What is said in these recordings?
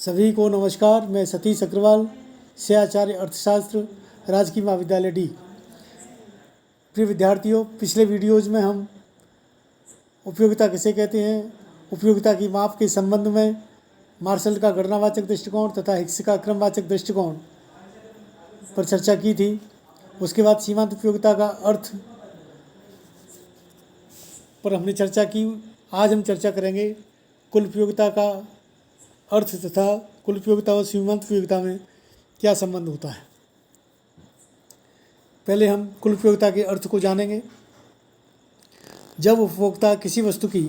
सभी को नमस्कार। मैं सतीश अग्रवाल से आचार्य अर्थशास्त्र राजकीय महाविद्यालय डी। प्रिय विद्यार्थियों, पिछले वीडियोज़ में हम उपयोगिता किसे कहते हैं, उपयोगिता की माप के संबंध में मार्शल का गणनावाचक दृष्टिकोण तथा हिक्स का क्रमवाचक दृष्टिकोण पर चर्चा की थी। उसके बाद सीमांत उपयोगिता का अर्थ पर हमने चर्चा की। आज हम चर्चा करेंगे कुल उपयोगिता का अर्थ तथा कुल उपयोगिता और सीमांत उपयोगिता में क्या संबंध होता है। पहले हम कुल उपयोगिता के अर्थ को जानेंगे। जब उपभोक्ता किसी वस्तु की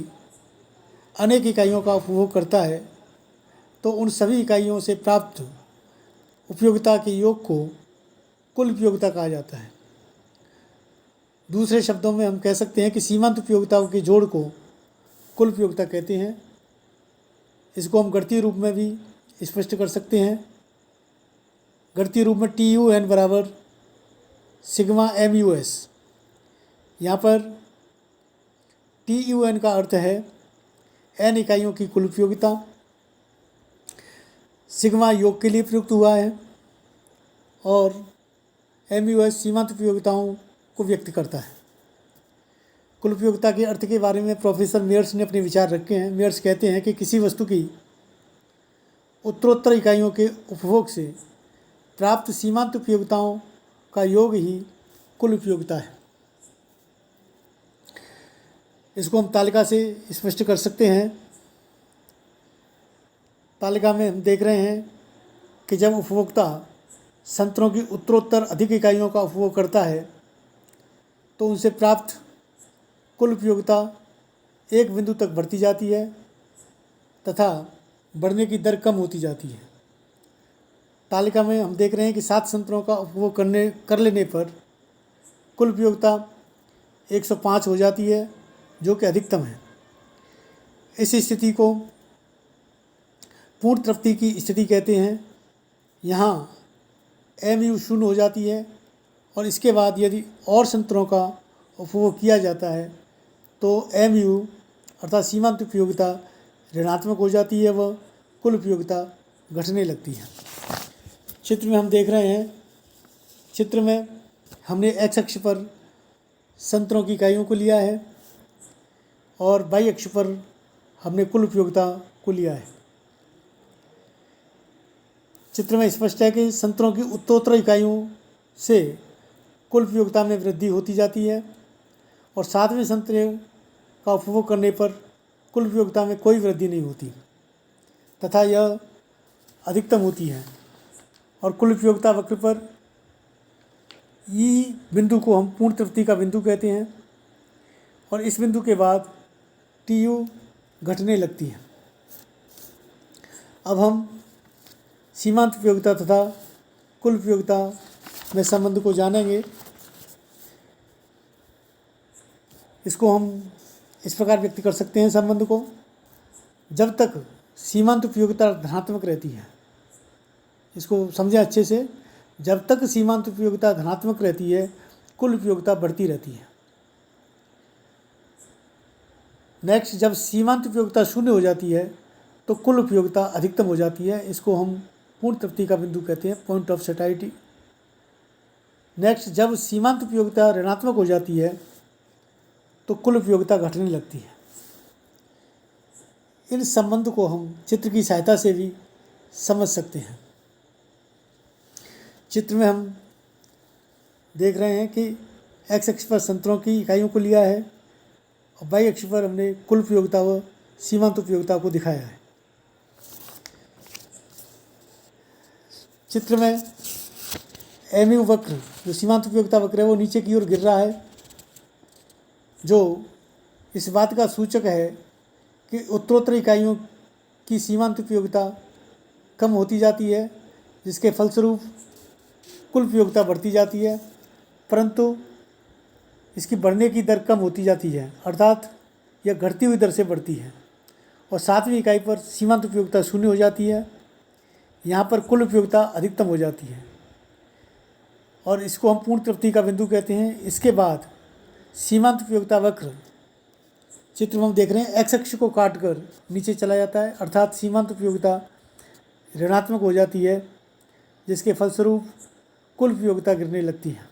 अनेक इकाइयों का उपभोग करता है तो उन सभी इकाइयों से प्राप्त उपयोगिता के योग को कुल उपयोगिता कहा जाता है। दूसरे शब्दों में हम कह सकते हैं कि सीमांत उपयोगिताओं के जोड़ को कुल उपयोगिता कहते हैं। इसको हम गणितीय रूप में भी स्पष्ट कर सकते हैं। गणितीय रूप में TUN बराबर सिग्मा MUS। यहाँ पर TUN का अर्थ है n इकाइयों की कुल उपयोगिता। सिग्मा योग के लिए प्रयुक्त हुआ है और MUS सीमांत उपयोगिताओं को व्यक्त करता है। कुल उपयोगिता के अर्थ के बारे में प्रोफेसर मेयर्स ने अपने विचार रखे हैं। मेयर्स कहते हैं कि किसी वस्तु की उत्तरोत्तर इकाइयों के उपभोग से प्राप्त सीमांत उपयोगिताओं का योग ही कुल उपयोगिता है। इसको हम तालिका से स्पष्ट कर सकते हैं। तालिका में हम देख रहे हैं कि जब उपभोक्ता संतरों की उत्तरोत्तर अधिक इकाइयों का उपभोग करता है तो उनसे प्राप्त कुल उपयोगिता एक बिंदु तक बढ़ती जाती है तथा बढ़ने की दर कम होती जाती है। तालिका में हम देख रहे हैं कि 7 संतरों का उपभोग कर लेने पर कुल उपयोगिता 105 हो जाती है, जो कि अधिकतम है। इस स्थिति को पूर्ण तृप्ति की स्थिति कहते हैं। यहाँ MU शून्य हो जाती है और इसके बाद यदि और संतरों का उपभोग किया जाता है तो MU अर्थात सीमांत उपयोगिता ऋणात्मक हो जाती है, वह कुल उपयोगिता घटने लगती है। चित्र में हम देख रहे हैं, चित्र में हमने x अक्ष पर संतरों की इकाइयों को लिया है और y अक्ष पर हमने कुल उपयोगिता को लिया है। चित्र में स्पष्ट है कि संतरों की उत्तरोत्तर इकाइयों से कुल उपयोगिता में वृद्धि होती जाती है और 7वें संतरे का उपभोग करने पर कुल उपयोगिता में कोई वृद्धि नहीं होती तथा यह अधिकतम होती है। और कुल उपयोगिता वक्र पर ई बिंदु को हम पूर्ण तृप्ति का बिंदु कहते हैं और इस बिंदु के बाद TU घटने लगती है। अब हम सीमांत उपयोगिता तथा कुल उपयोगिता में संबंध को जानेंगे। इसको हम इस प्रकार व्यक्त कर सकते हैं संबंध को। जब तक सीमांत उपयोगिता धनात्मक रहती है, इसको समझें अच्छे से, जब तक सीमांत उपयोगिता धनात्मक रहती है कुल उपयोगिता बढ़ती रहती है। नेक्स्ट, जब सीमांत उपयोगिता शून्य हो जाती है तो कुल उपयोगिता अधिकतम हो जाती है। इसको हम पूर्ण तृप्ति का बिंदु कहते हैं, पॉइंट ऑफ सैटिस्फैक्शन। नेक्स्ट, जब सीमांत उपयोगिता ऋणात्मक हो जाती है तो कुल उपयोगिता घटने लगती है। इन संबंध को हम चित्र की सहायता से भी समझ सकते हैं। चित्र में हम देख रहे हैं कि x अक्ष पर संतरों की इकाइयों को लिया है और y अक्ष पर हमने कुल उपयोगिता व सीमांत उपयोगिता को दिखाया है। चित्र में MU वक्र, जो सीमांत उपयोगिता वक्र है, वो नीचे की ओर गिर रहा है, जो इस बात का सूचक है कि उत्तरोत्तर इकाइयों की सीमांत उपयोगिता कम होती जाती है, जिसके फलस्वरूप कुल उपयोगिता बढ़ती जाती है, परंतु इसकी बढ़ने की दर कम होती जाती है, अर्थात यह घटती हुई दर से बढ़ती है और 7वीं इकाई पर सीमांत उपयोगिता शून्य हो जाती है। यहाँ पर कुल उपयोगिता अधिकतम हो जाती है और इसको हम पूर्ण तृप्ति का बिंदु कहते हैं। इसके बाद सीमांत उपयोगिता वक्र चित्र में हम देख रहे हैं x अक्ष को काटकर नीचे चला जाता है, अर्थात सीमांत उपयोगिता ऋणात्मक हो जाती है, जिसके फलस्वरूप कुल उपयोगिता गिरने लगती है।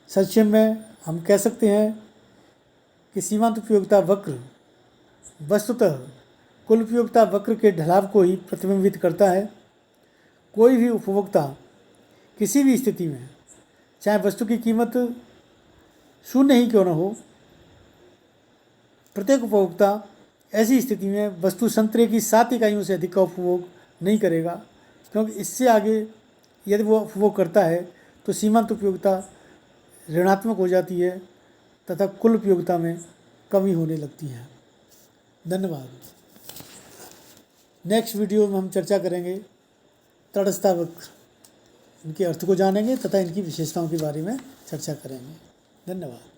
संक्षेप में हम कह सकते हैं कि सीमांत उपयोगिता वक्र वस्तुतः कुल उपयोगिता वक्र के ढलाव को ही प्रतिबिंबित करता है। कोई भी उपभोक्ता किसी भी स्थिति में, चाहे वस्तु की कीमत शून्य ही क्यों न हो, प्रत्येक उपभोक्ता ऐसी स्थिति में वस्तु संतरे की 7 इकाइयों से अधिक का उपभोग नहीं करेगा, क्योंकि इससे आगे यदि वो उपभोग करता है तो सीमांत उपयोगिता ऋणात्मक हो जाती है तथा कुल उपयोगिता में कमी होने लगती है। धन्यवाद। नेक्स्ट वीडियो में हम चर्चा करेंगे तटस्थता वक्र, इनके अर्थ को जानेंगे तथा इनकी विशेषताओं के बारे में चर्चा करेंगे। धन्यवाद।